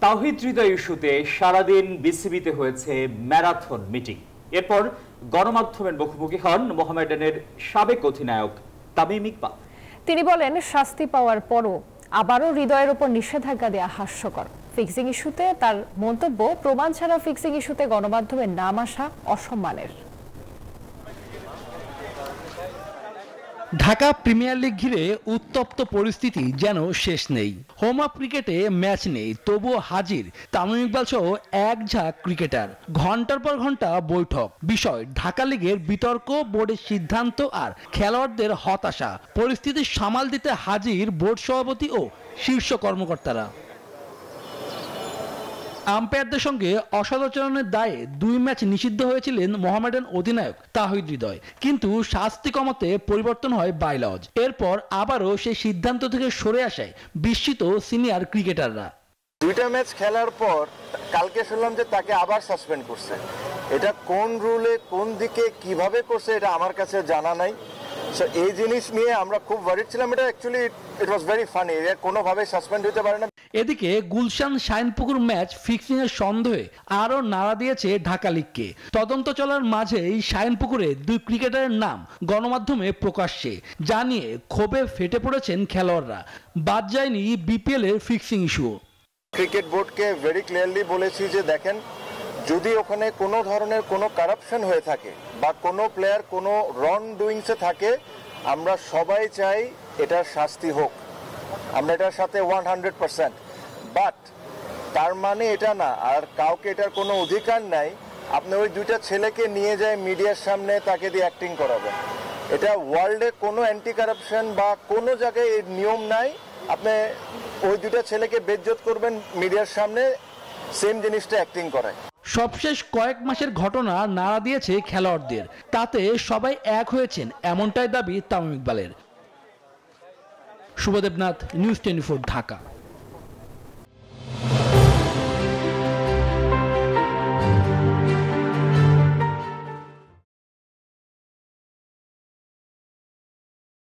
তাওহিদ হৃদয় ইস্যুতে সারাদিন বিসিবিতে হয়েছে ম্যারাথন মিটিং। এরপর গণমাধ্যমের মুখোমুখি হন মোহামেডানের সাবেক অধিনায়ক তামিম ইকবাল। তিনি বলেন, শাস্তি পাওয়ার পরও আবারও হৃদয়ের উপর নিষেধাজ্ঞা দেয়া হাস্যকর। ফিক্সিং ইস্যুতে তার মন্তব্য, প্রমাণ ছাড়া ফিক্সিং ইস্যুতে গণমাধ্যমের নাম আসা অসম্মানের। ঢাকা প্রিমিয়ার লিগ ঘিরে উত্তপ্ত পরিস্থিতি যেন শেষ নেই। হোম অফ ক্রিকেটে ম্যাচ নেই, তবুও হাজির তামিম ইকবাল সহ এক ঝাঁক ক্রিকেটার। ঘন্টার পর ঘন্টা বৈঠক, বিষয় ঢাকা লিগের বিতর্ক, বোর্ডের সিদ্ধান্ত আর খেলোয়াড়দের হতাশা। পরিস্থিতি সামাল দিতে হাজির বোর্ড সভাপতি ও শীর্ষ কর্মকর্তারা। আম্পায়ারদের সঙ্গে অসদাচরণের দায়ে 2 ম্যাচ নিষিদ্ধ হয়েছিলেন মোহামেডান অধিনায়ক তাওহিদ হৃদয়, কিন্তু শাস্তি কমাতে পরিবর্তন হয় বাইলজ। এরপর আবারও সেই সিদ্ধান্ত থেকে সরে আসায় বিস্মিত সিনিয়র ক্রিকেটাররা। 2টা ম্যাচ খেলার পর কালকে শুনলাম যে তাকে আবার সাসপেন্ড করছে। এটা কোন রুলে, কোন দিকে, কিভাবে করছে এটা আমার কাছে জানা নাই। এই জিনিস নিয়ে আমরা খুব ওয়ারিড ছিলাম। এটা actually it was very funny. এর কোনোভাবে সাসপেন্ড হতে পারে না। এদিকে গুলশান শাইনপুকুর ম্যাচ ফিক্সিং এর সন্দেহে আরও নাড়া দিয়েছে ঢাকা লিগকে। তদন্ত চলার মাঝেই শাইনপুকুরে 2 ক্রিকেটারের নাম গণমাধ্যমে প্রকাশ্যে, জানিয়ে ক্ষোভে ফেটে পড়েছেন খেলোয়াড়রা। বাদ যায়নি বিপিএল এর ফিক্সিং ইস্যু। ক্রিকেট বোর্ডকে ভেরি ক্লিয়ারলি বলেছি যে দেখেন, যদি ওখানে কোনো ধরনের কোনো কারাপশন হয়ে থাকে বা কোনো প্লেয়ার কোনো রং ডুইংসে থাকে, আমরা সবাই চাই এটার শাস্তি হোক। আমরা এটার সাথে 100%। বাট তার মানে এটা না আর কাউকে এটার কোনো অধিকার নাই আপনি ওই 2টা ছেলেকে নিয়ে যায় মিডিয়ার সামনে তাকে দিয়ে অ্যাক্টিং করাবেন। এটা ওয়ার্ল্ডে কোনো অ্যান্টি কারাপশন বা কোনো জায়গায় এই নিয়ম নাই। আপনি ওই 2টা ছেলেকে বেজ্জত করবেন মিডিয়ার সামনে, সেম জিনিসটা অ্যাক্টিং করায়। সবশেষ কয়েক মাসের ঘটনা নাড়া দিয়েছে খেলোয়াড়দের, তাতে সবাই এক হয়েছেন এমনটাই দাবি তামিম ইকবালের। শুভদেবনাথ, নিউজ 24, ঢাকা।